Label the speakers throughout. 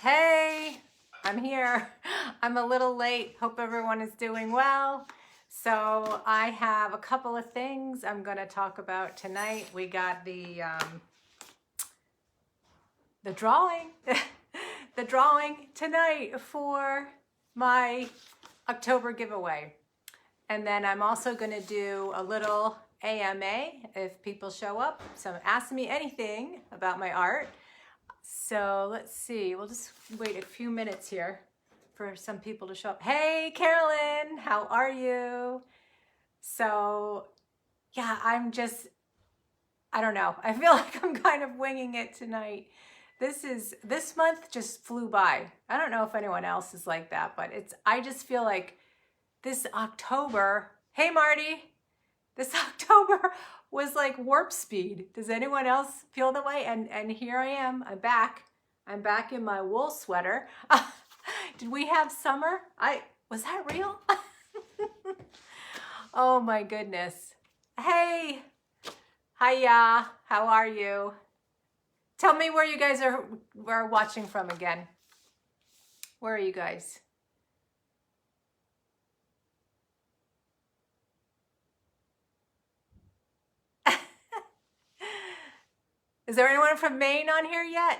Speaker 1: Hey, I'm here. I'm a little late. Hope everyone is doing well. So I have a couple of things I'm going to talk about tonight. We got the drawing, the drawing tonight for my October giveaway. And then I'm also going to do a little AMA if people show up. So ask me anything about my art. So let's see, we'll just wait a few minutes here for some people to show up. Hey, Carolyn, how are you? So yeah, I don't know. I feel like I'm kind of winging it tonight. This month just flew by. I don't know if anyone else is like that, but I just feel like this October, hey Marty, this October was like warp speed. Does anyone else feel that way? And here I am. I'm back. I'm back in my wool sweater. Did we have summer? Was that real? Oh my goodness. Hey. Hiya. How are you? Tell me where you guys are watching from again. Where are you guys? Is there anyone from Maine on here yet?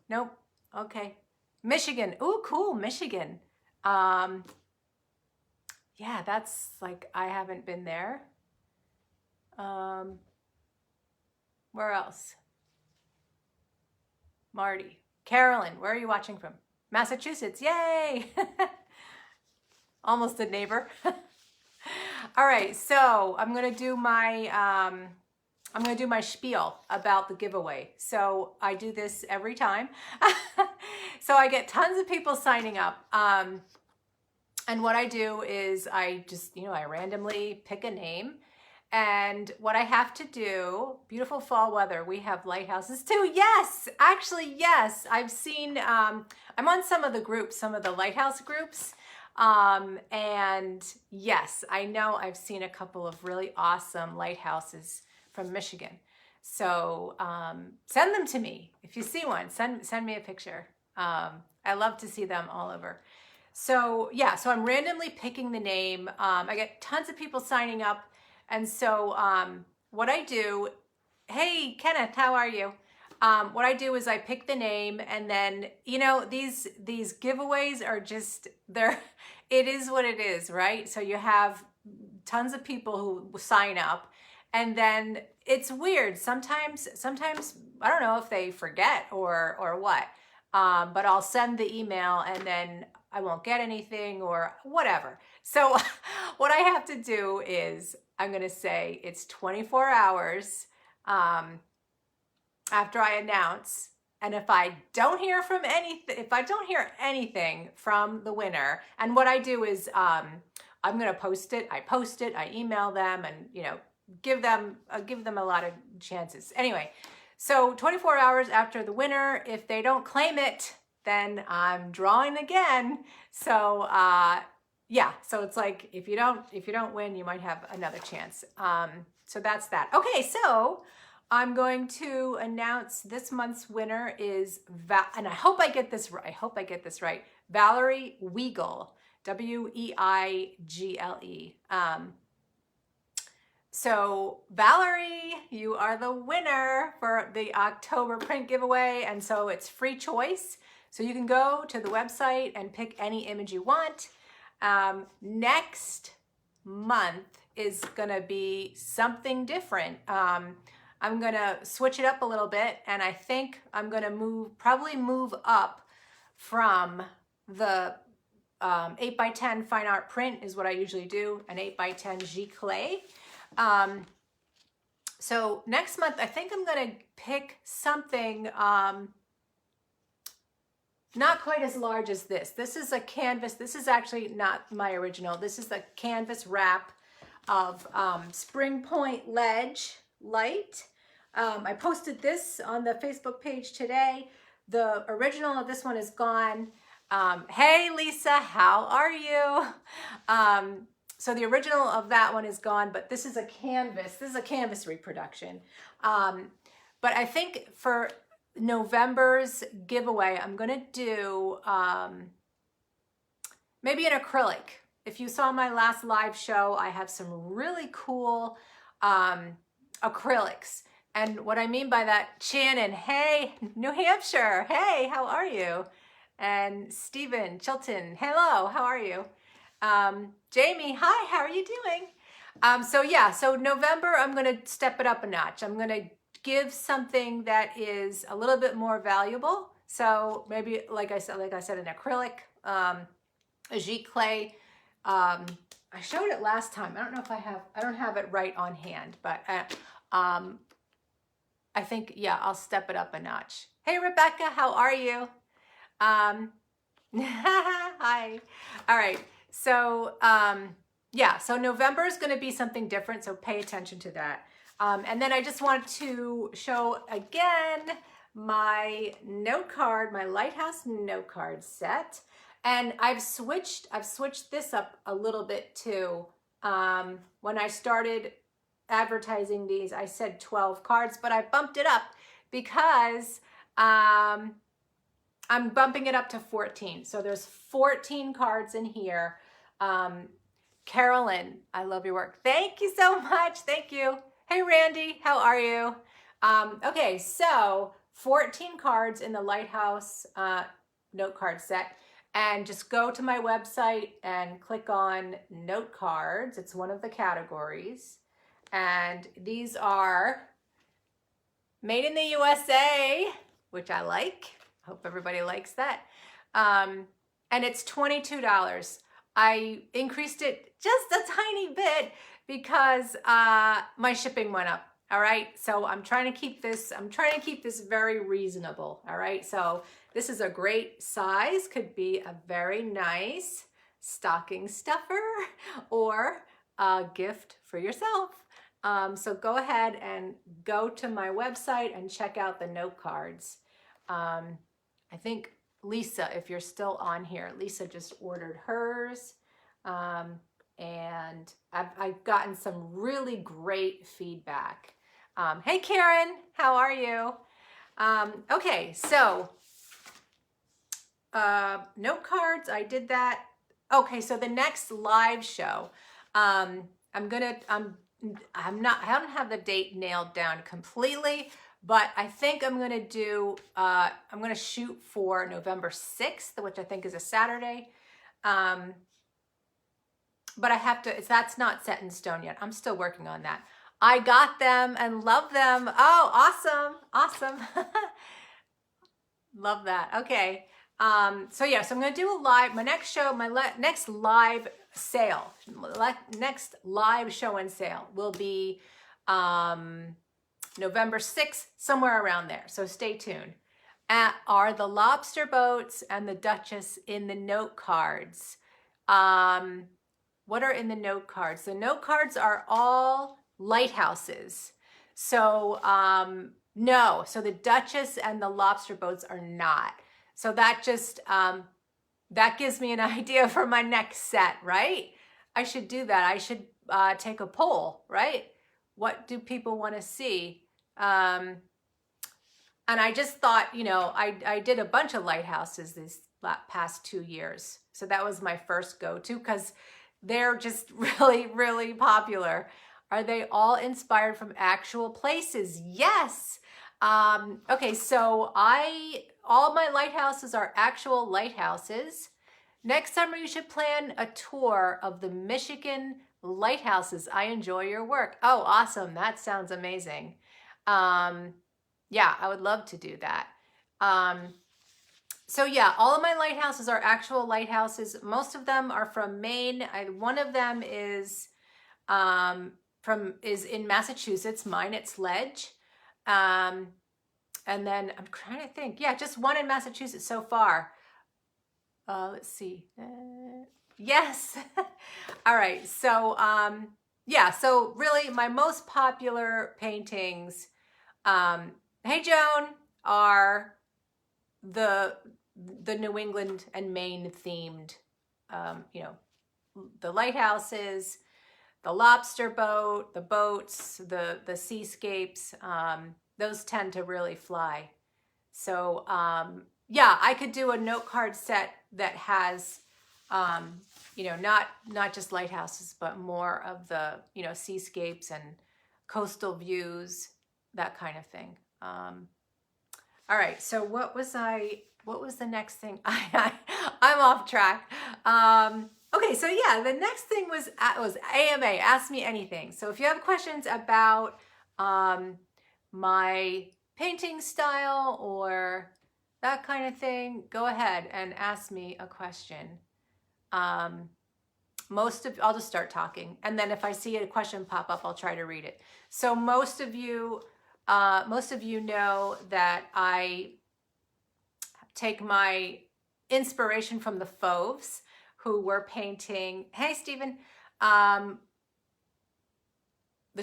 Speaker 1: Nope. Okay. Michigan. Ooh, cool. Michigan. Yeah, that's like, I haven't been there. Where else? Marty. Carolyn, where are you watching from? Massachusetts. Yay! Almost a neighbor. All right, so I'm gonna do my spiel about the giveaway. So I do this every time. So I get tons of people signing up. And what I do is I just, I randomly pick a name. And what I have to do, beautiful fall weather, we have lighthouses too. Yes, actually, yes. I've seen, I'm on some of the groups, some of the lighthouse groups. And yes, I know I've seen a couple of really awesome lighthouses from Michigan. So send them to me. If you see one, send me a picture. I love to see them all over. So yeah, so I'm randomly picking the name. I get tons of people signing up. And so what I do, hey, Kenneth, how are you? What I do is I pick the name, and then, these giveaways are just, it is what it is, right? So you have tons of people who sign up, and then it's weird. Sometimes I don't know if they forget or what, but I'll send the email and then I won't get anything or whatever. So what I have to do is I'm going to say it's 24 hours after I announce. And if I don't hear anything from the winner, and what I do is I'm going to post it. I email them, and give them a lot of chances. Anyway, so 24 hours after the winner, if they don't claim it, then I'm drawing again. So yeah, so it's like if you don't win, you might have another chance. So that's that. Okay, so I'm going to announce this month's winner is and I hope I get this right. Valerie Weigel, Weigle. So Valerie, you are the winner for the October print giveaway, and so it's free choice. So you can go to the website and pick any image you want. Next month is gonna be something different. I'm gonna switch it up a little bit, and I think I'm gonna probably move up from the 8x10 fine art print is what I usually do, an 8x10 giclée. So next month, I think I'm gonna pick something not quite as large as this. This is a canvas. This is actually not my original. This is the canvas wrap of Spring Point Ledge Light. I posted this on the Facebook page today. The original of this one is gone. Hey Lisa, how are you? So the original of that one is gone, but this is a canvas. This is a canvas reproduction. But I think for November's giveaway, I'm going to do maybe an acrylic. If you saw my last live show, I have some really cool acrylics. And what I mean by that, Shannon, hey, New Hampshire, hey, how are you? And Stephen, Chilton, hello, how are you? Jamie, hi, how are you doing? So yeah, so November, I'm going to step it up a notch. I'm going to give something that is a little bit more valuable. So maybe, like I said, an acrylic, a giclée. I showed it last time. I don't know if I don't have it right on hand, but I think, yeah, I'll step it up a notch. Hey, Rebecca, how are you? Hi. All right. So, yeah, so November is going to be something different. So pay attention to that. And then I just want to show again my note card, my Lighthouse Notecard Set. And I've switched this up a little bit too. When I started advertising these, I said 12 cards, but I bumped it up because I'm bumping it up to 14. So there's 14 cards in here. Carolyn, I love your work. Thank you so much. Thank you. Hey, Randy, how are you? Okay, so 14 cards in the Lighthouse note card set. And just go to my website and click on note cards. It's one of the categories. And these are made in the USA, which I like. Hope everybody likes that. And it's $22. I increased it just a tiny bit because my shipping went up. All right. So I'm trying to keep this very reasonable. All right. So this is a great size, could be a very nice stocking stuffer or a gift for yourself. So go ahead and go to my website and check out the note cards. I think Lisa, if you're still on here, Lisa just ordered hers. And I've gotten some really great feedback. Hey, Karen, how are you? Okay, so note cards, I did that. Okay, so the next live show, I don't have the date nailed down completely, but I think I'm gonna shoot for November 6th, which I think is a Saturday. But that's not set in stone yet. I'm still working on that. I got them and love them. Oh, awesome. Awesome. Love that. Okay. So yeah, so I'm going to do my next show, next live sale, next live show and sale will be, November 6th, somewhere around there. So stay tuned. Are the lobster boats and the Duchess in the note cards? What are in the note cards? The note cards are all lighthouses. So no, so the Duchess and the lobster boats are not. So that just, that gives me an idea for my next set, right? I should do that. I should take a poll, right? What do people want to see? And I just thought, I did a bunch of lighthouses these past 2 years. So that was my first go-to because they're just really, really popular. Are they all inspired from actual places? Yes. Okay, so all my lighthouses are actual lighthouses. Next summer, you should plan a tour of the Michigan lighthouses. I enjoy your work. Oh, awesome. That sounds amazing. Yeah, I would love to do that. So yeah, all of my lighthouses are actual lighthouses. Most of them are from Maine. One of them is in Massachusetts. Mine at Sledge. And then I'm trying to think. Yeah, just one in Massachusetts so far. Let's see. Yes. All right. So yeah. So really, my most popular paintings, hey Joan, are the New England and Maine themed. The lighthouses, the lobster boat, the boats, the seascapes. Those tend to really fly. So yeah, I could do a note card set that has, you know, not just lighthouses, but more of the, you know, seascapes and coastal views, that kind of thing. All right, so what was the next thing? I'm off track. Okay, so yeah, the next thing was AMA, Ask Me Anything. So if you have questions about my painting style or that kind of thing, go ahead and ask me a question. I'll just start talking, and then if I see a question pop up, I'll try to read it. So most of you know that I take my inspiration from the Fauves, who were painting, hey Stephen, the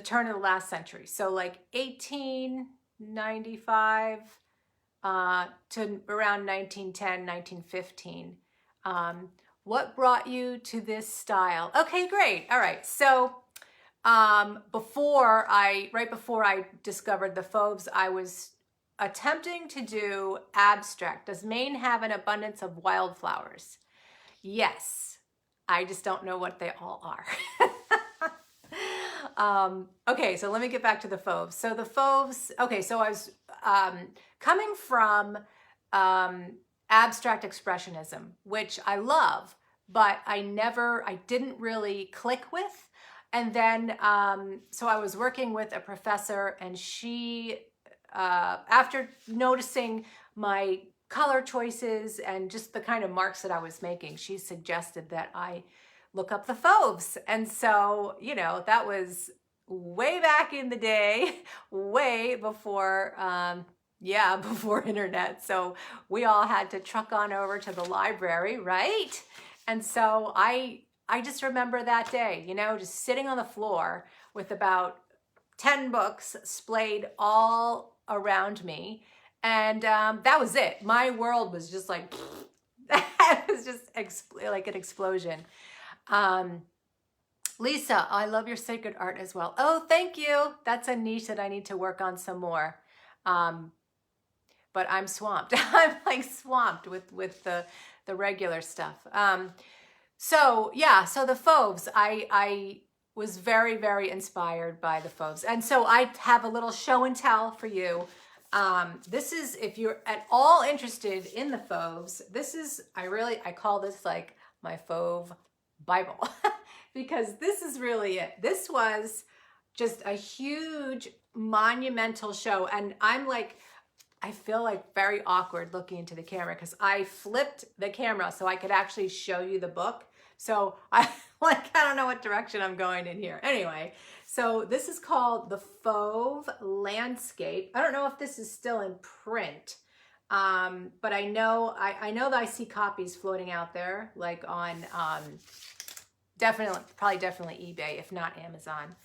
Speaker 1: turn of the last century. So like 1895 to around 1910, 1915. What brought you to this style? Okay, great. All right. So right before I discovered the Fauves, I was attempting to do abstract. Does Maine have an abundance of wildflowers? Yes. I just don't know what they all are. Okay, so let me get back to the Fauves. So the Fauves, okay, so I was coming from abstract expressionism, which I love, but I didn't really click with. And then, so I was working with a professor, and she, after noticing my color choices and just the kind of marks that I was making, she suggested that I look up the Fauves. And so, you know, that was way back in the day, way before, before internet. So we all had to truck on over to the library, right? And so I just remember that day, you know, just sitting on the floor with about 10 books splayed all around me. And that was it. My world was just like, it was just like an explosion. Lisa, I love your sacred art as well. Oh, thank you. That's a niche that I need to work on some more. But I'm swamped. I'm like swamped with the regular stuff. So yeah, so the Fauves, I was very, very inspired by the Fauves. And so I have a little show and tell for you. This is, if you're at all interested in the Fauves, this is, I call this like my Fauve Bible because this is really it. This was just a huge monumental show. And I'm like, I feel like very awkward looking into the camera because I flipped the camera so I could actually show you the book. So I don't know what direction I'm going in here. Anyway, so this is called the Fove Landscape. I don't know if this is still in print, but I know that I see copies floating out there, like on definitely eBay, if not Amazon.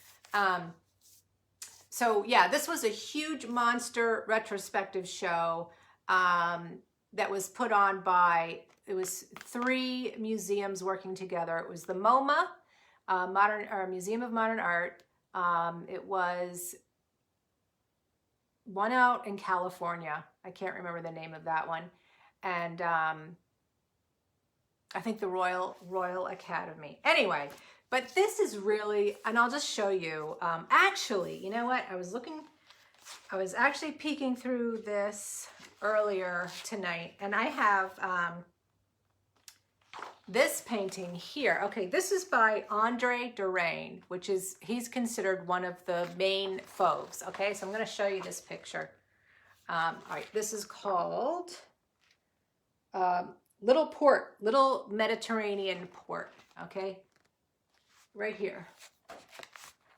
Speaker 1: So yeah, this was a huge monster retrospective show that was put on by, it was 3 museums working together. It was the MoMA, Museum of Modern Art. It was one out in California. I can't remember the name of that one. And I think the Royal Academy. Anyway, but this is really, and I'll just show you. Actually, you know what? I was actually peeking through this earlier tonight, and I have this painting here. Okay, this is by Durane, which is, he's considered one of the main Fauves. Okay, so I'm going to show you this picture. All right, this is called Little Mediterranean Port. Okay, right here. I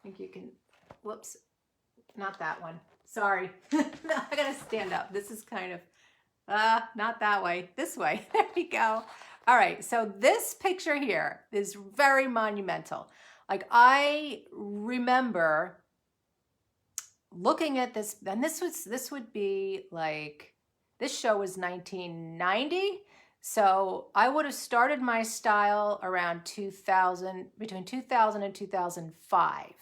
Speaker 1: think you can, whoops, not that one. Sorry, no, I gotta stand up. This is kind of, not that way, this way. There we go. All right, so this picture here is very monumental. Like, I remember looking at this, and this would be like, this show was 1990. So I would have started my style around 2000, between 2000 and 2005.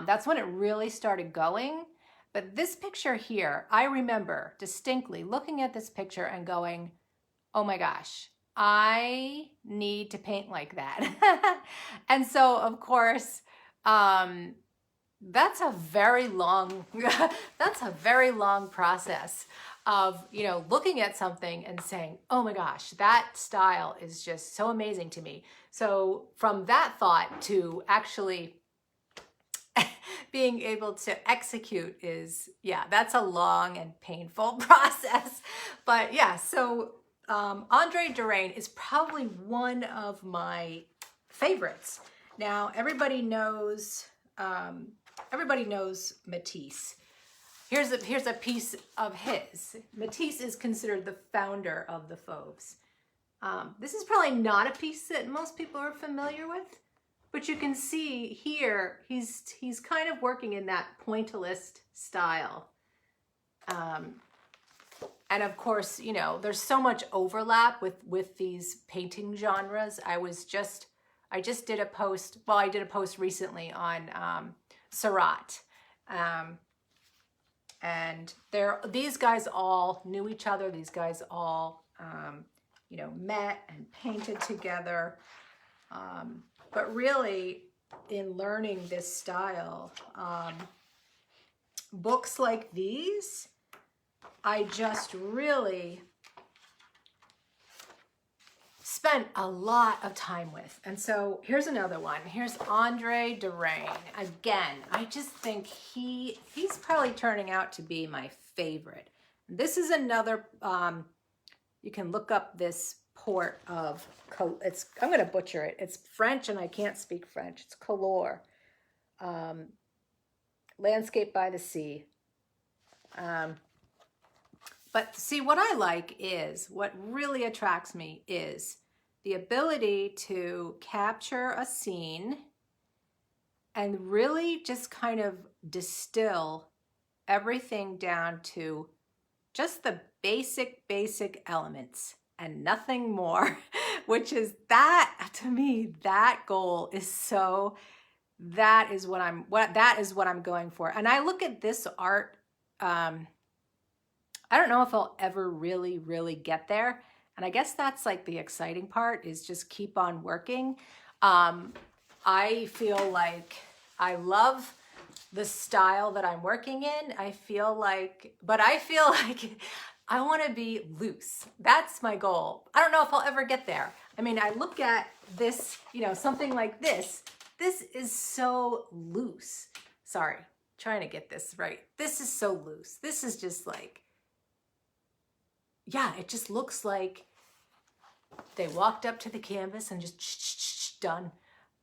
Speaker 1: That's when it really started going. But this picture here, I remember distinctly looking at this picture and going, oh my gosh, I need to paint like that. And so, of course, that's a very long, that's a very long process of, you know, looking at something and saying, oh my gosh, that style is just so amazing to me. So from that thought to actually being able to execute is, yeah, that's a long and painful process. But yeah, so Andre Durane is probably one of my favorites. Now, everybody knows Matisse. Here's a piece of his. Matisse is considered the founder of the Fauves. This is probably not a piece that most people are familiar with, but you can see here he's kind of working in that pointillist style. And of course, you know, there's so much overlap with these painting genres. I just did a post, well, I did a post recently on Seurat. And these guys all knew each other. These guys all, you know, met and painted together. But really, in learning this style, books like these, I just really spent a lot of time with. And so here's another one. Here's Andre Durane. Again, I just think he's probably turning out to be my favorite. This is another, you can look up this port of, I'm going to butcher it. It's French and I can't speak French. It's Color. Landscape by the Sea. But see, what I like is, what really attracts me is the ability to capture a scene and really just kind of distill everything down to just the basic elements and nothing more, which is that, to me, that goal is so, that is what I'm going for. And I look at this art, I don't know if I'll ever really get there. And I guess that's like the exciting part, is just keep on working. I feel like I love the style that I'm working in. I feel like I want to be loose. That's my goal. I don't know if I'll ever get there. I mean, I look at this, you know, something like this. This is so loose. Sorry, trying to get this right. This is so loose. This is just like, yeah, it just looks like they walked up to the canvas and just done.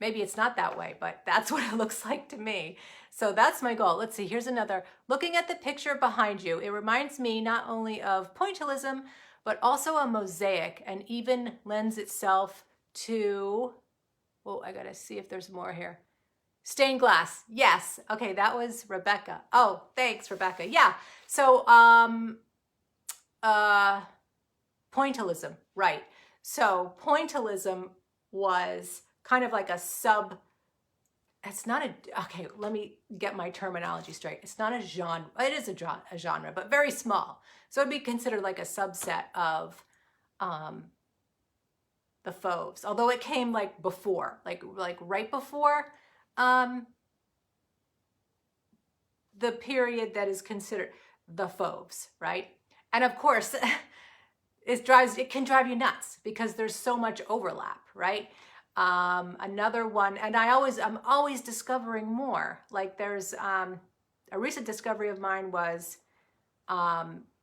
Speaker 1: Maybe it's not that way, but that's what it looks like to me. So that's my goal. Let's see, here's another. Looking at the picture behind you, it reminds me not only of pointillism, but also a mosaic, and even lends itself to, oh, I gotta see if there's more here. Stained glass, yes. Okay, that was Rebecca. Oh, thanks, Rebecca. Yeah, so pointillism, right. So pointillism was kind of like a sub, it's not a, okay, let me get my terminology straight. It's not a genre, it is a genre, but very small. So it'd be considered like a subset of the Fauves, although it came like before, like right before the period that is considered the Fauves, right? And of course, it can drive you nuts because there's so much overlap, right? Another one, and I'm always discovering more. Like there's a recent discovery of mine was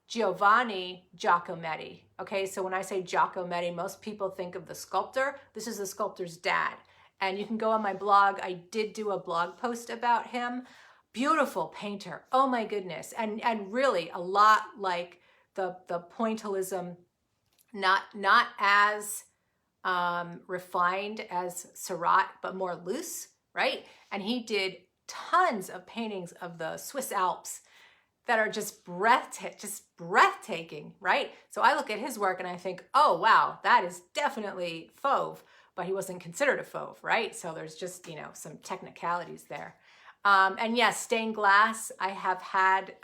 Speaker 1: Giovanni Giacometti. Okay, so when I say Giacometti, most people think of the sculptor. This is the sculptor's dad. And you can go on my blog. I did do a blog post about him. Beautiful painter. Oh my goodness. And really a lot like the pointillism, not as refined as Seurat, but more loose, right? And he did tons of paintings of the Swiss Alps that are just breathtaking, right? So I look at his work and I think, oh wow, that is definitely Fauve, but he wasn't considered a Fauve, right? So there's just, you know, some technicalities there. And yes, stained glass. I have had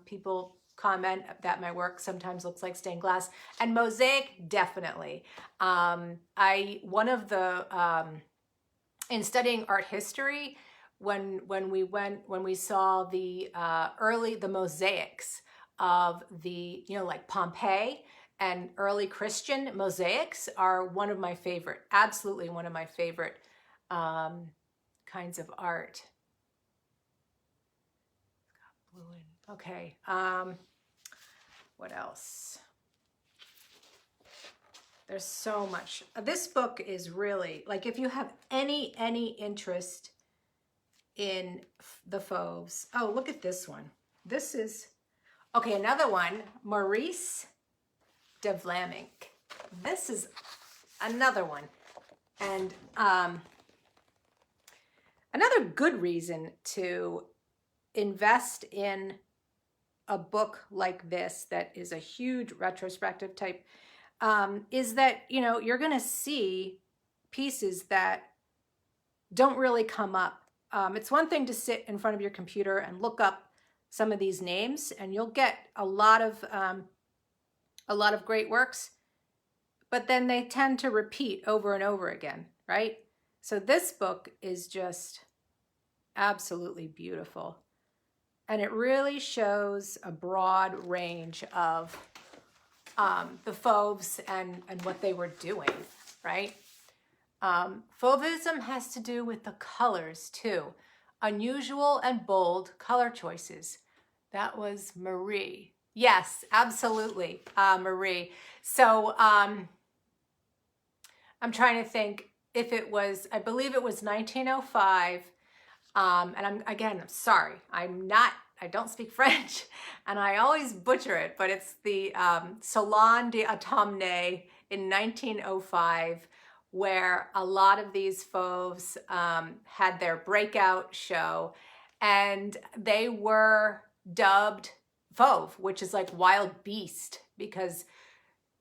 Speaker 1: people comment that my work sometimes looks like stained glass, and mosaic, definitely. One of the in studying art history, when we saw the the mosaics of the, you know, like Pompeii and early Christian mosaics are one of my favorite, absolutely one of my favorite kinds of art. Blue in. Okay. What else? There's so much. This book is really, like, if you have any interest in the Fauves. Oh, look at this one. This is, okay, another one, Maurice de Vlaminck. This is another one. And another good reason to invest in a book like this that is a huge retrospective type is that, you know, you're going to see pieces that don't really come up. It's one thing to sit in front of your computer and look up some of these names, and you'll get a lot of great works, but then they tend to repeat over and over again, right? So this book is just absolutely beautiful. And it really shows a broad range of the Fauves and what they were doing, right? Fauvism has to do with the colors too. Unusual and bold color choices. That was Marie. Yes, absolutely, Marie. So I'm trying to think if it was, I believe it was 1905. And I'm sorry, I don't speak French, and I always butcher it, but it's the Salon d'Automne in 1905, where a lot of these Fauves had their breakout show, and they were dubbed Fauve, which is like wild beast, because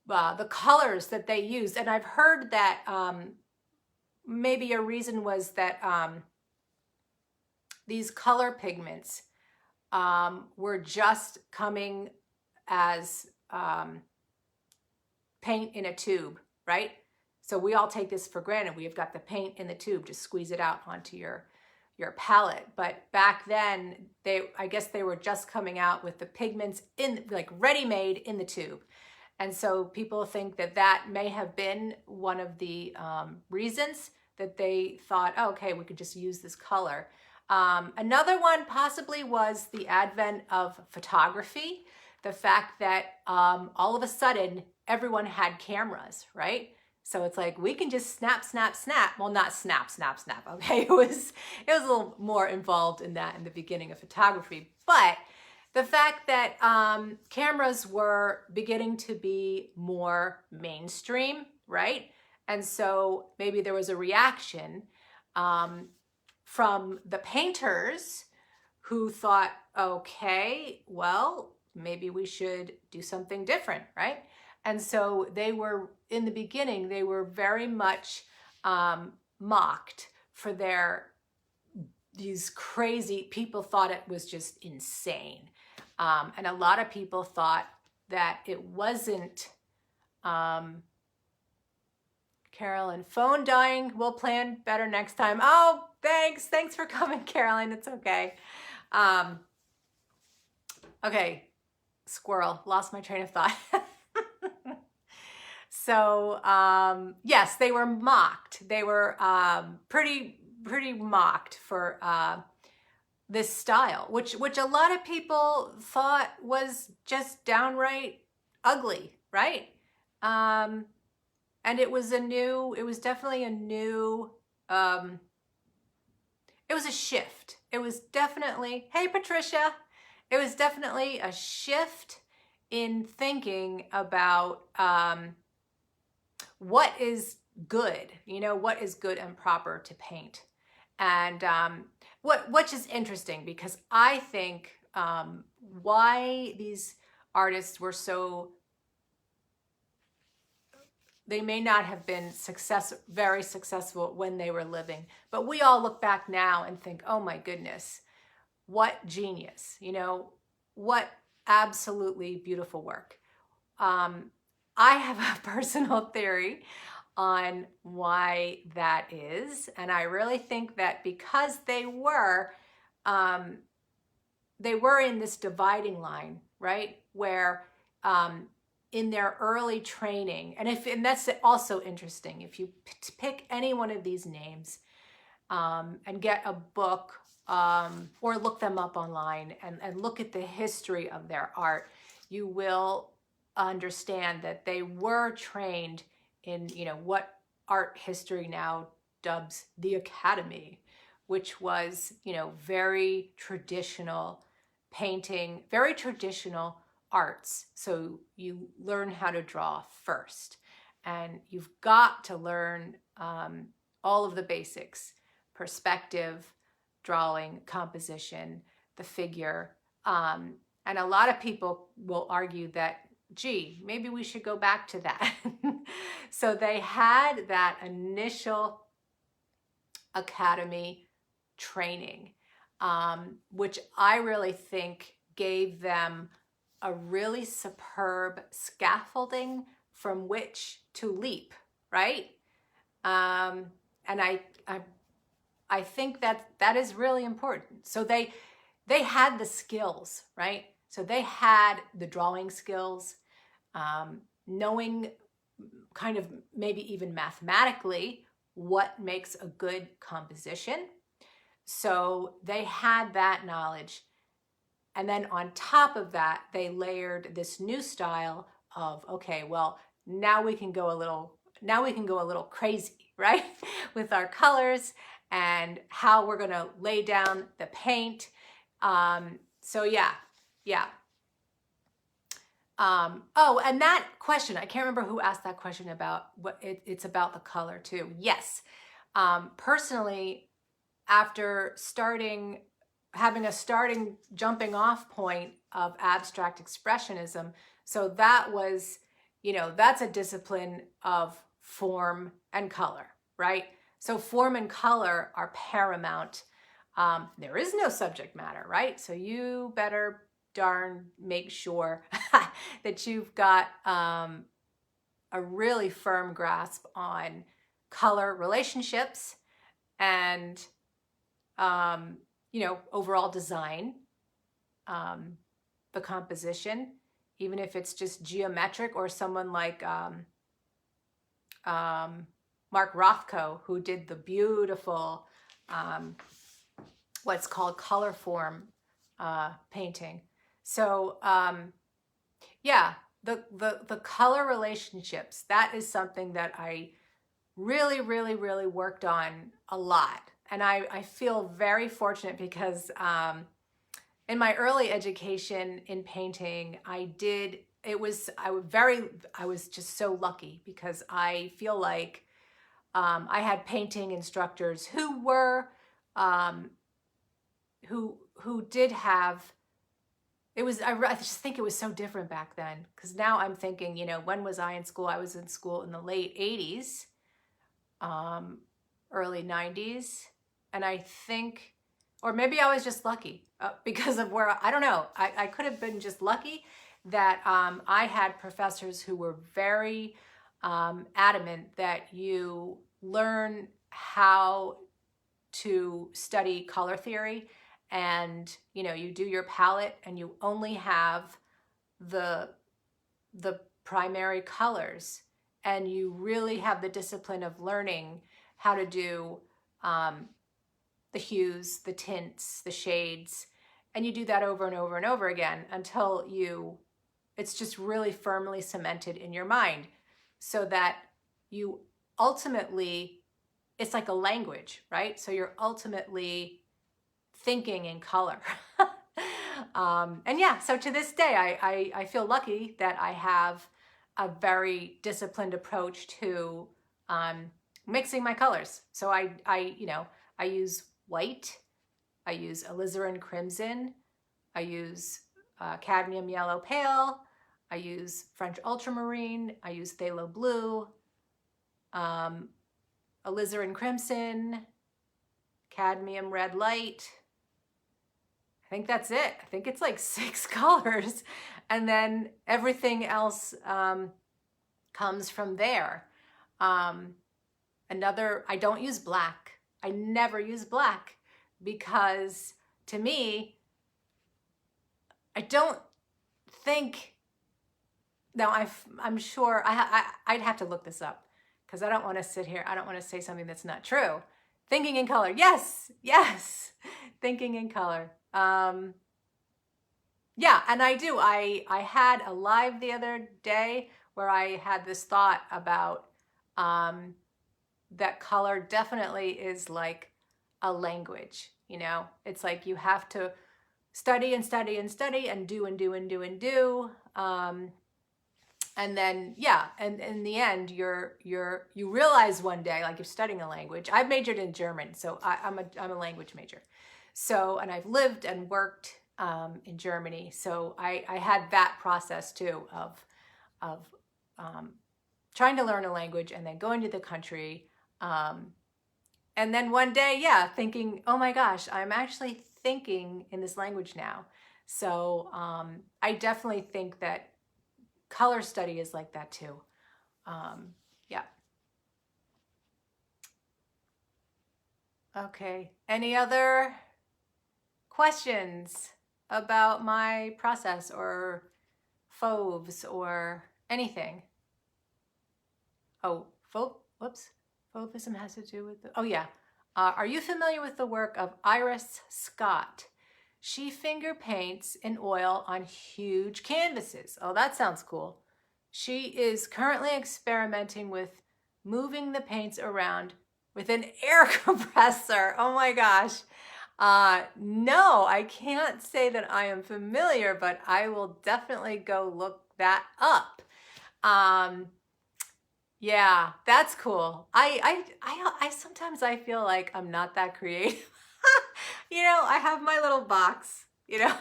Speaker 1: the colors that they used. And I've heard that maybe a reason was that these color pigments were just coming as paint in a tube, right? So we all take this for granted. We've got the paint in the tube, just squeeze it out onto your palette. But back then, I guess they were just coming out with the pigments in, like, ready-made in the tube. And so people think that that may have been one of the reasons that they thought, oh, okay, we could just use this color. Another one possibly was the advent of photography. The fact that all of a sudden everyone had cameras, right? So it's like, we can just snap. Well, not snap, okay? It was a little more involved in that in the beginning of photography. But the fact that cameras were beginning to be more mainstream, right? And so maybe there was a reaction from the painters who thought, okay, well, maybe we should do something different, right? And so they were, in the beginning, they were very much mocked for these crazy, people thought it was just insane. And a lot of people thought that it wasn't, Carolyn, phone dying, we'll plan better next time. Oh, thanks for coming, Carolyn, it's okay. Okay, squirrel, lost my train of thought. So, yes, they were mocked. They were pretty mocked for this style, which a lot of people thought was just downright ugly, right? And it was definitely a new, it was a shift. It was definitely, hey, Patricia, it was definitely a shift in thinking about what is good, what is good and proper to paint. And which is interesting, because I think why these artists were so they may not have been very successful when they were living, but we all look back now and think, oh my goodness, what genius, you know, what absolutely beautiful work. I have a personal theory on why that is, and I really think that because they were in this dividing line, right, where in their early training, and that's also interesting, if you pick any one of these names and get a book or look them up online and look at the history of their art, you will understand that they were trained in, you know, what art history now dubs the academy, which was, you know, very traditional painting, very traditional arts. So you learn how to draw first, and you've got to learn all of the basics: perspective, drawing, composition, the figure. And a lot of people will argue that, gee, maybe we should go back to that. So they had that initial academy training, which I really think gave them a really superb scaffolding from which to leap, right? And I think that is really important. So they had the skills, right? So they had the drawing skills, knowing kind of maybe even mathematically what makes a good composition. So they had that knowledge. And then on top of that, they layered this new style of, okay, well, now we can go a little crazy, right? With our colors and how we're going to lay down the paint. So yeah. Oh, and that question, I can't remember who asked that question about what it's about the color too. Yes. Personally, after having a starting jumping off point of abstract expressionism, so that was, you know, that's a discipline of form and color, right? So form and color are paramount. There is no subject matter, right? So you better darn make sure that you've got a really firm grasp on color relationships and, you know, overall design, the composition, even if it's just geometric, or someone like Mark Rothko, who did the beautiful, what's called color form painting. So yeah, the color relationships, that is something that I really worked on a lot. And I feel very fortunate because in my early education in painting, I was just so lucky because I feel like I had painting instructors who were who did have, I just think it was so different back then, because now I'm thinking, you know, when was I in school? I was in school in the late 80s, early 90s. And I think, or maybe I was just lucky because of where, I don't know. I could have been just lucky that I had professors who were very adamant that you learn how to study color theory, and, you know, you do your palette and you only have the primary colors, and you really have the discipline of learning how to do the hues, the tints, the shades, and you do that over and over and over again until it's just really firmly cemented in your mind, so that you ultimately, it's like a language, right? So you're ultimately thinking in color. And yeah, so to this day, I feel lucky that I have a very disciplined approach to mixing my colors. So I use white, I use alizarin crimson, I use cadmium yellow pale, I use French ultramarine, I use phthalo blue, alizarin crimson, cadmium red light. I think that's it. I think it's like 6 colors. And then everything else comes from there. I don't use black. I never use black because to me, I don't think, now I'm sure, I'd have to look this up because I don't want to sit here. I don't want to say something that's not true. Thinking in color. Yes, yes. Thinking in color. Yeah, and I do. I had a live the other day where I had this thought about that color definitely is like a language, you know? It's like you have to study and study and study and do and do and do and do. And then, yeah, and in the end, you realize one day, like you're studying a language. I've majored in German, so I'm a language major. So, and I've lived and worked in Germany. So I had that process too of trying to learn a language and then going to the country. And then one day, yeah, thinking, oh my gosh, I'm actually thinking in this language now. So I definitely think that color study is like that too. Yeah. Okay. Any other questions about my process or Fauves or anything? Oh, Fauvism has to do with oh yeah. Are you familiar with the work of Iris Scott? She finger paints in oil on huge canvases. Oh, that sounds cool. She is currently experimenting with moving the paints around with an air compressor. Oh my gosh. No, I can't say that I am familiar, but I will definitely go look that up. Yeah, that's cool. I sometimes I feel like I'm not that creative. You know, I have my little box, you know.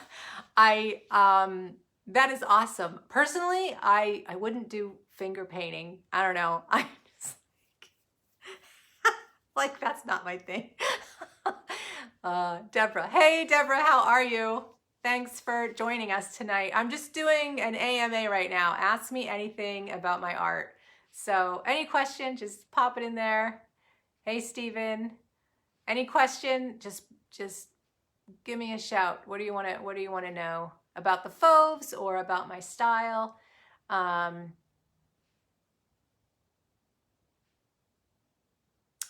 Speaker 1: That is awesome. Personally, I wouldn't do finger painting. I don't know. I just like that's not my thing. Deborah. Hey, Deborah, how are you? Thanks for joining us tonight. I'm just doing an AMA right now. Ask me anything about my art. So any question, just pop it in there. Hey, Stephen. Any question, just give me a shout. What do you want to know about the Fauves or about my style?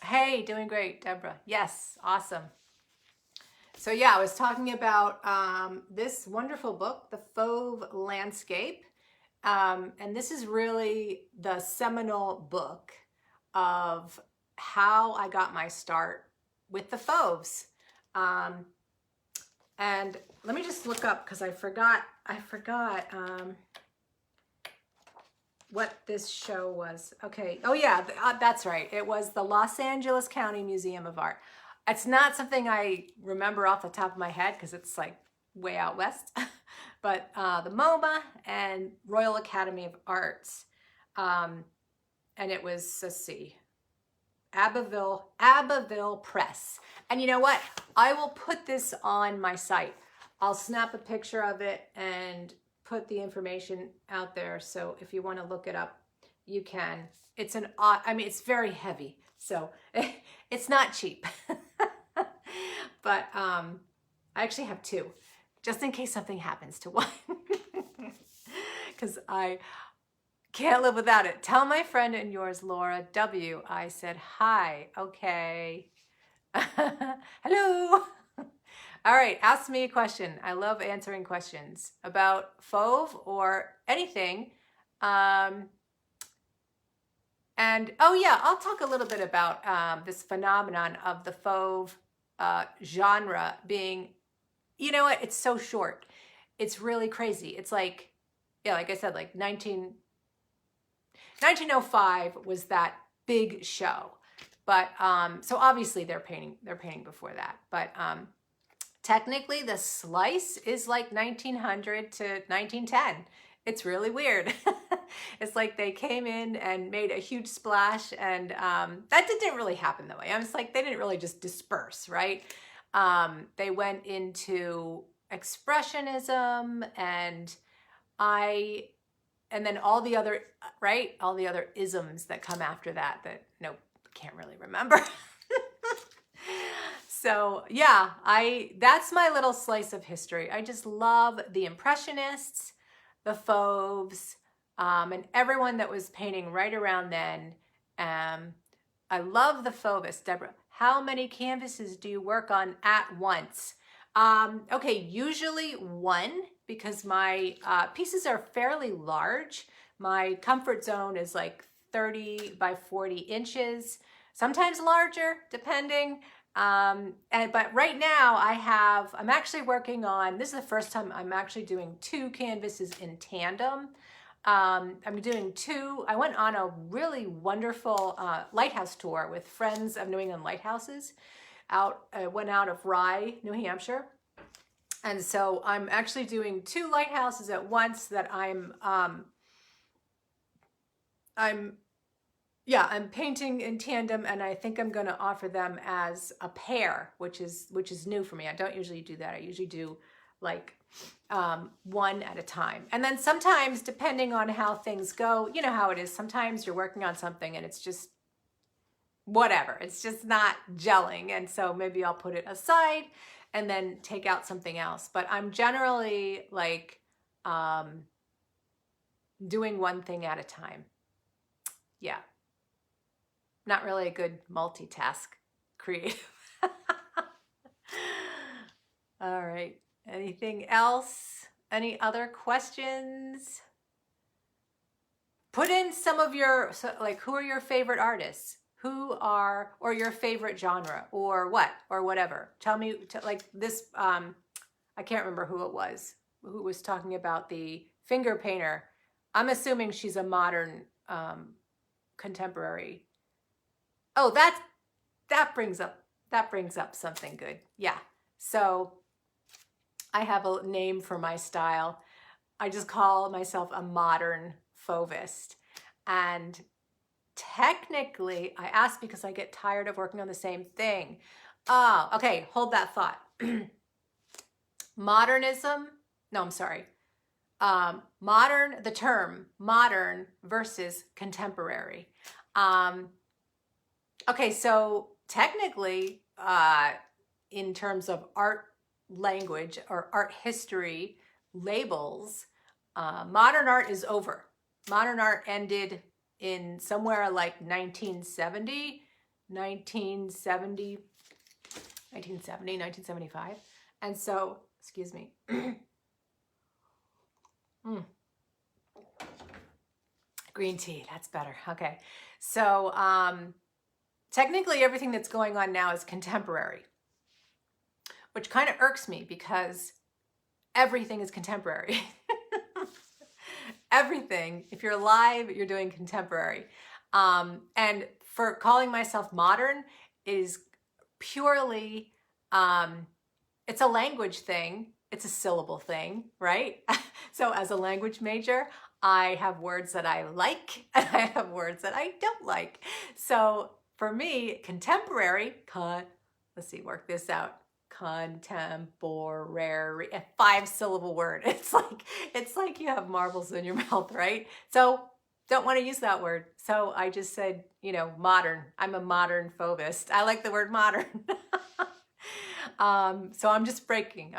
Speaker 1: Hey, doing great, Deborah. Yes, awesome. So yeah, I was talking about this wonderful book, the Fove Landscape. And this is really the seminal book of how I got my start with the Fauves. And let me just look up because I forgot what this show was. Okay. Oh yeah, that's right. It was the Los Angeles County Museum of Art. It's not something I remember off the top of my head because it's like way out west, but the MoMA and Royal Academy of Arts. And it was, let's see, Abbeville Press. And you know what? I will put this on my site. I'll snap a picture of it and put the information out there. So if you want to look it up, you can. It's it's very heavy. So it's not cheap. But I actually have 2, just in case something happens to one. Because I can't live without it. Tell my friend and yours, Laura W. I said hi. Okay. Hello. All right. Ask me a question. I love answering questions about Fauve or anything. And oh yeah, I'll talk a little bit about this phenomenon of the Fauve genre being, you know what? It's so short. It's really crazy. It's like, yeah, like I said, like 1905 was that big show. But so obviously they're painting before that. But technically the slice is like 1900 to 1910 It's really weird. It's like they came in and made a huge splash, and that didn't really happen that way. I was like, they didn't really just disperse, right? They went into expressionism, and then all the other, right? All the other isms that come after that nope, can't really remember. So yeah, that's my little slice of history. I just love the Impressionists, the Fauves, and everyone that was painting right around then. I love the Fauvists. Deborah, how many canvases do you work on at once? Okay, usually one, because my pieces are fairly large. My comfort zone is like 30 by 40 inches, sometimes larger, depending. But right now I'm actually working on, this is the first time I'm actually doing 2 canvases in tandem. I'm doing 2. I went on a really wonderful lighthouse tour with Friends of New England Lighthouses. Went out of Rye, New Hampshire. And so I'm actually doing 2 lighthouses at once that I'm painting in tandem, and I think I'm going to offer them as a pair, which is new for me. I don't usually do that. I usually do like one at a time. And then sometimes, depending on how things go, you know how it is. Sometimes you're working on something and it's just whatever. It's just not gelling. And so maybe I'll put it aside and then take out something else. But I'm generally like doing one thing at a time. Yeah. Not really a good multitask creative. All right. Anything else? Any other questions? Put in some of your, like, who are your favorite artists? Or your favorite genre, or what, or whatever. Tell me, like this, I can't remember who it was, who was talking about the finger painter. I'm assuming she's a modern, contemporary. Oh, that brings up something good. Yeah. So I have a name for my style. I just call myself a modern Fauvist. And technically, I ask because I get tired of working on the same thing. Oh, okay, hold that thought. Modernism, no, I'm sorry. The term modern versus contemporary. Okay, so technically, in terms of art language or art history labels, modern art is over. Modern art ended in somewhere like 1970, 1975. And so, excuse me. Green tea, that's better. Okay. So, technically everything that's going on now is contemporary, which kind of irks me because everything is contemporary. Everything. If you're live, you're doing contemporary. And for calling myself modern is purely, it's a language thing. It's a syllable thing, right? So as a language major, I have words that I like and I have words that I don't like. So for me, contemporary, let's see, work this out. Contemporary, a 5-syllable word. It's like you have marbles in your mouth, right? So don't want to use that word. So I just said, modern. I'm a modern Fauvist. I like the word modern. So I'm breaking,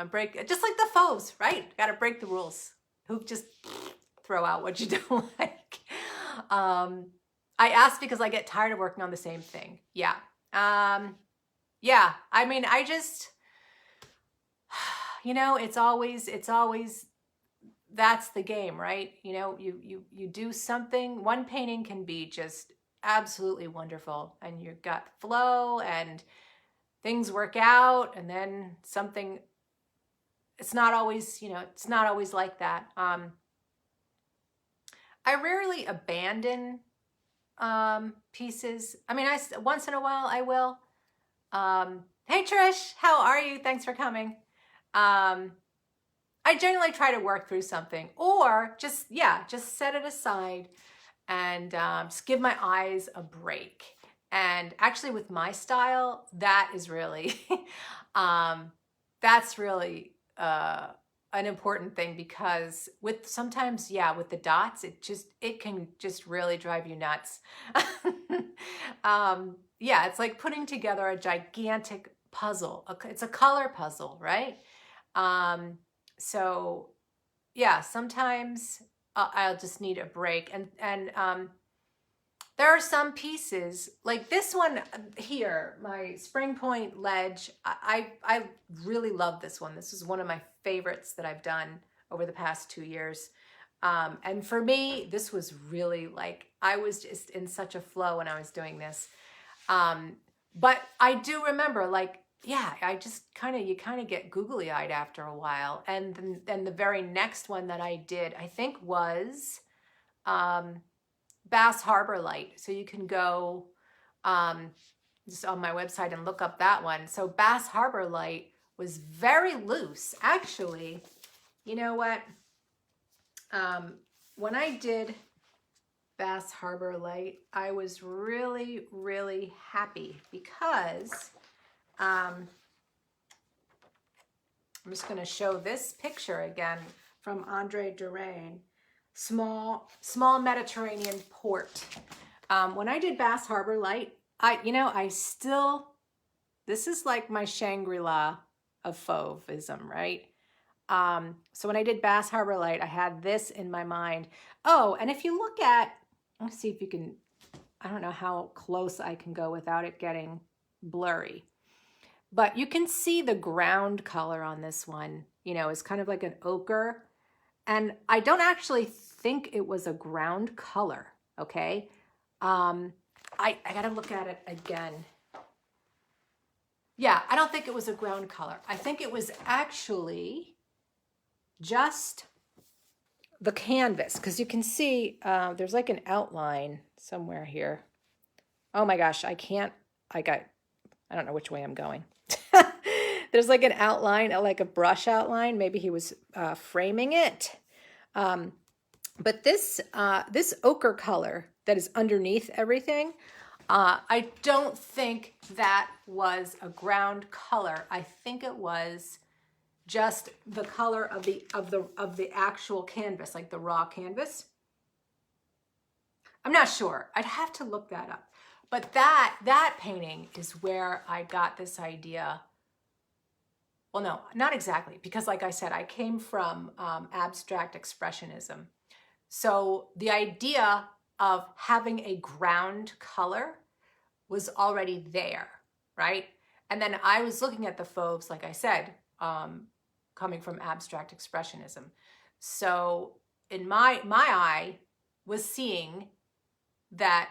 Speaker 1: just like the Fauves, right? Got to break the rules. Who just throw out what you don't like. I asked because I get tired of working on the same thing. Yeah. Yeah. I mean, I just, it's always, that's the game, right? You do something, one painting can be just absolutely wonderful and you've got flow and things work out, and then something, it's not always, it's not always like that. I rarely abandon pieces. I mean, once in a while I will. Hey Trish, how are you? Thanks for coming. I I generally try to work through something, or just set it aside and just give my eyes a break. And actually with my style, that is really, that's really an important thing, because with sometimes, with the dots, it can just really drive you nuts. It's like putting together a gigantic puzzle. It's a color puzzle, right? So yeah, sometimes I'll just need a break. And there are some pieces like this one here, my Spring Point ledge. I really love this one. This is one of my favorites that I've done over the past 2 years. And for me, this was really like, I was just in such a flow when I was doing this. But I do remember, like, I just you kind of get googly eyed after a while. And then the very next one that I did, I think was, Bass Harbor Light. So you can go just on my website and look up that one. So Bass Harbor Light was very loose. Actually, you know what? When I did Bass Harbor Light, I was really, really happy because I'm just going to show this picture again from Andre Durane. Small Mediterranean port. When I did Bass Harbor Light, this is like my Shangri-La of Fauvism, right? So when I did Bass Harbor Light, I had this in my mind. Oh, and if you look at, let's see if you can, I don't know how close I can go without it getting blurry, but you can see the ground color on this one, is kind of like an ochre. And I don't actually think it was a ground color, okay? I gotta look at it again. Yeah, I don't think it was a ground color. I think it was actually just the canvas, because you can see there's like an outline somewhere here. Oh my gosh, I don't know which way I'm going. There's like an outline, like a brush outline. Maybe he was framing it. But this ochre color that is underneath everything, I don't think that was a ground color. I think it was just the color of the actual canvas, like the raw canvas. I'm not sure. I'd have to look that up. But that painting is where I got this idea. Well, no, not exactly, because like I said, I came from abstract expressionism. So the idea of having a ground color was already there, right? And then I was looking at the Fauves, like I said, coming from abstract expressionism. So in my eye was seeing that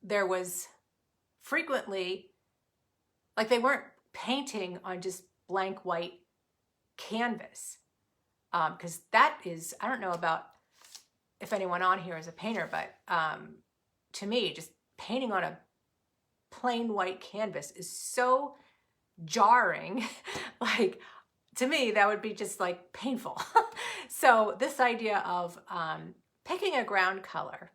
Speaker 1: there was frequently, like they weren't painting on just blank white canvas, because that is, I don't know about if anyone on here is a painter, but to me, just painting on a plain white canvas is so jarring. Like, to me, that would be just like painful. So this idea of picking a ground color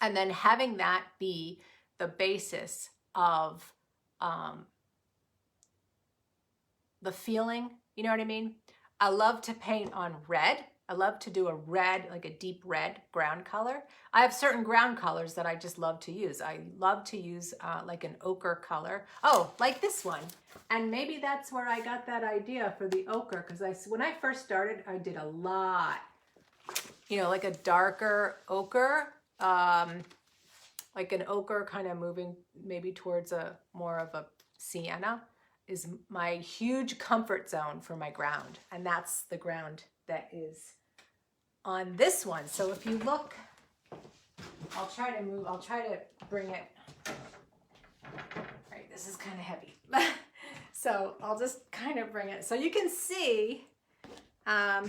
Speaker 1: and then having that be the basis of the feeling, you know what I mean? I love to paint on red. I love to do a red, like a deep red ground color. I have certain ground colors that I just love to use. I love to use like an ochre color. Oh, like this one. And maybe that's where I got that idea for the ochre, because when I first started, I did a lot, like a darker ochre, like an ochre kind of moving maybe towards a more of a sienna is my huge comfort zone for my ground. And that's the ground that is on this one. So if you look, I'll try to bring it. All right, this is kind of heavy. So I'll just kind of bring it. So you can see, now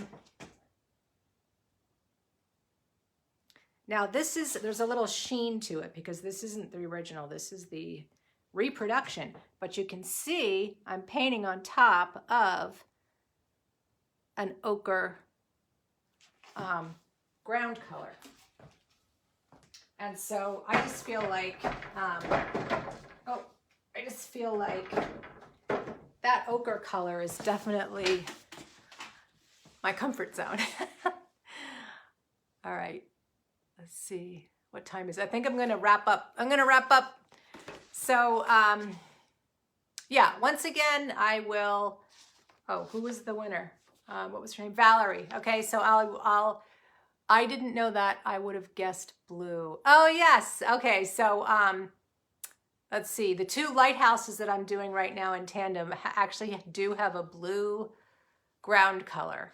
Speaker 1: there's a little sheen to it because this isn't the original. This is the reproduction, but you can see I'm painting on top of an ochre ground color. And so I just feel like, that ochre color is definitely my comfort zone. All right, let's see, what time is it? I think I'm gonna wrap up. So, yeah, once again, I will, oh, who was the winner? What was her name? Valerie. Okay, so I didn't know that. I would have guessed blue. Oh, yes. Okay, so let's see. The two lighthouses that I'm doing right now in tandem actually do have a blue ground color.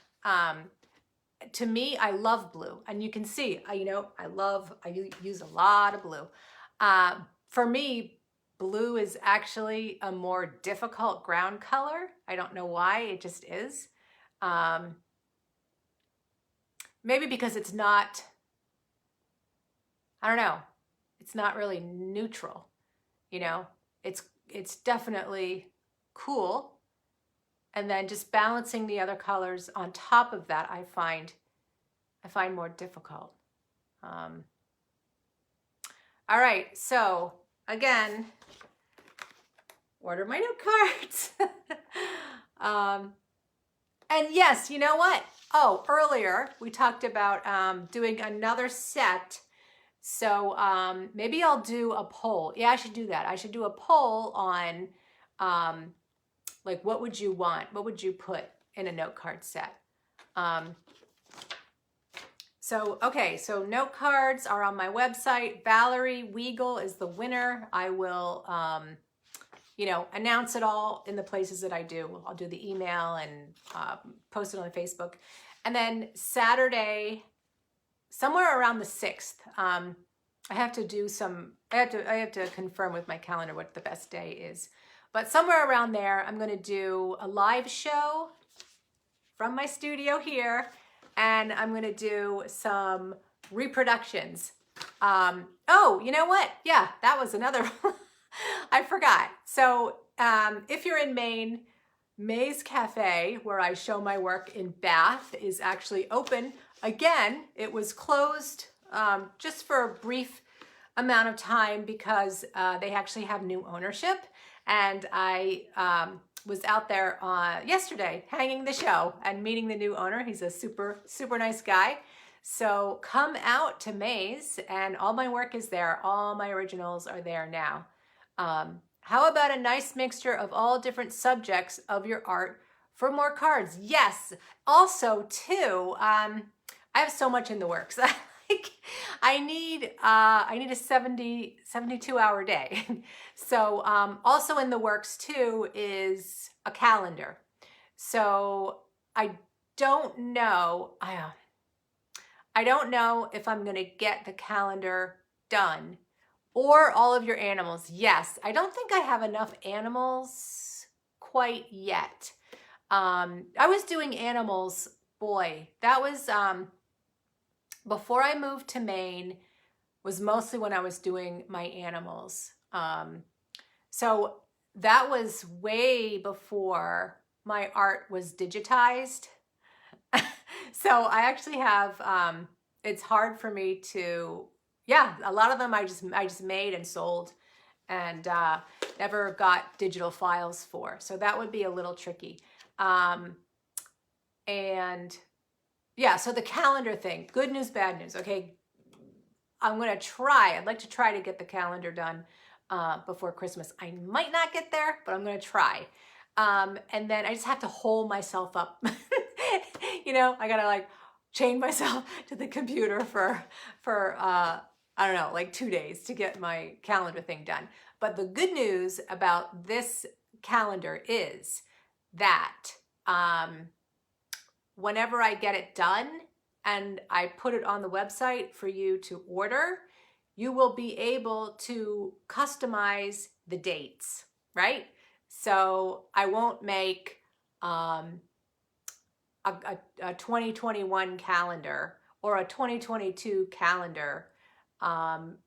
Speaker 1: To me, I love blue. And you can see, I use a lot of blue. For me, blue is actually a more difficult ground color. I don't know why, it just is. Maybe because it's not, I don't know, it's not really neutral, you know? It's definitely cool. And then just balancing the other colors on top of that, I find more difficult. All right, so again, order my note cards. And yes, you know what? Oh, earlier we talked about doing another set. So maybe I'll do a poll. Yeah, I should do that. I should do a poll on like, what would you want? What would you put in a note card set? Okay, so note cards are on my website. Valerie Weigel is the winner. I will, announce it all in the places that I do. I'll do the email and post it on Facebook. And then Saturday, somewhere around the 6th, I have to confirm with my calendar what the best day is. But somewhere around there, I'm going to do a live show from my studio here, and I'm going to do some reproductions. Oh, you know what? Yeah, that was another I forgot. So if you're in Maine, May's Cafe, where I show my work in Bath, is actually open. Again, it was closed just for a brief amount of time because they actually have new ownership. And I was out there yesterday hanging the show and meeting the new owner. He's a super, super nice guy. So come out to May's, and all my work is there. All my originals are there now. How about a nice mixture of all different subjects of your art for more cards? Yes. Also, too, I have so much in the works. I need a 72-hour day. So also in the works, too, is a calendar. So I don't know if I'm going to get the calendar done. Or all of your animals. Yes, I don't think I have enough animals quite yet. I was doing animals, boy, that was before I moved to Maine, was mostly when I was doing my animals. So that was way before my art was digitized. So I actually have, it's hard for me to, yeah, a lot of them I just made and sold and never got digital files for. So that would be a little tricky. And yeah, so the calendar thing, good news, bad news. Okay, I'd like to try to get the calendar done before Christmas. I might not get there, but I'm going to try. And then I just have to hold myself up. I got to like chain myself to the computer for I don't know, like 2 days to get my calendar thing done. But the good news about this calendar is that whenever I get it done and I put it on the website for you to order, you will be able to customize the dates, right? So I won't make a 2021 calendar or a 2022 calendar.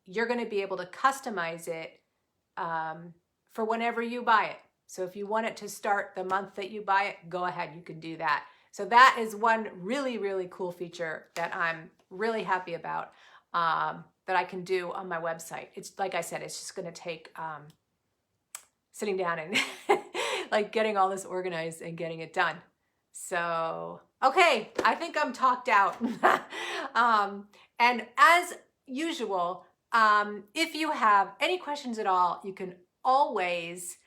Speaker 1: You're going to be able to customize it for whenever you buy it. So if you want it to start the month that you buy it, go ahead, you can do that. So that is one really, really cool feature that I'm really happy about, that I can do on my website. It's like I said, it's just going to take sitting down and like getting all this organized and getting it done. So, okay, I think I'm talked out. And as usual, if you have any questions at all, you can always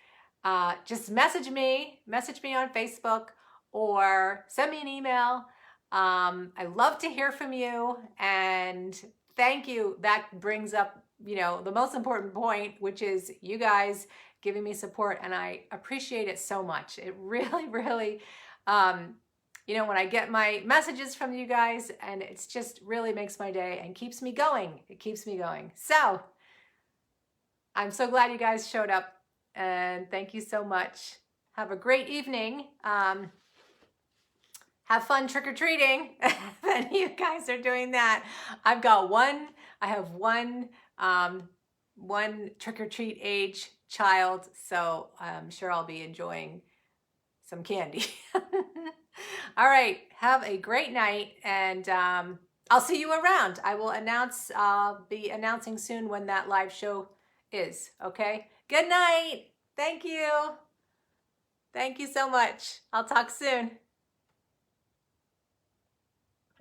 Speaker 1: just message me on Facebook, or send me an email. I love to hear from you, and thank you. That brings up, you know, the most important point, which is you guys giving me support, and I appreciate it so much. It really, really, you know, when I get my messages from you guys, and it's just really makes my day and keeps me going. It keeps me going. So I'm so glad you guys showed up, and thank you so much. Have a great evening. Have fun trick-or-treating if you guys are doing that. I have one trick-or-treat age child, so I'm sure I'll be enjoying some candy. All right, have a great night, and I'll see you around. I will be announcing soon when that live show is, okay? Good night. Thank you. Thank you so much. I'll talk soon.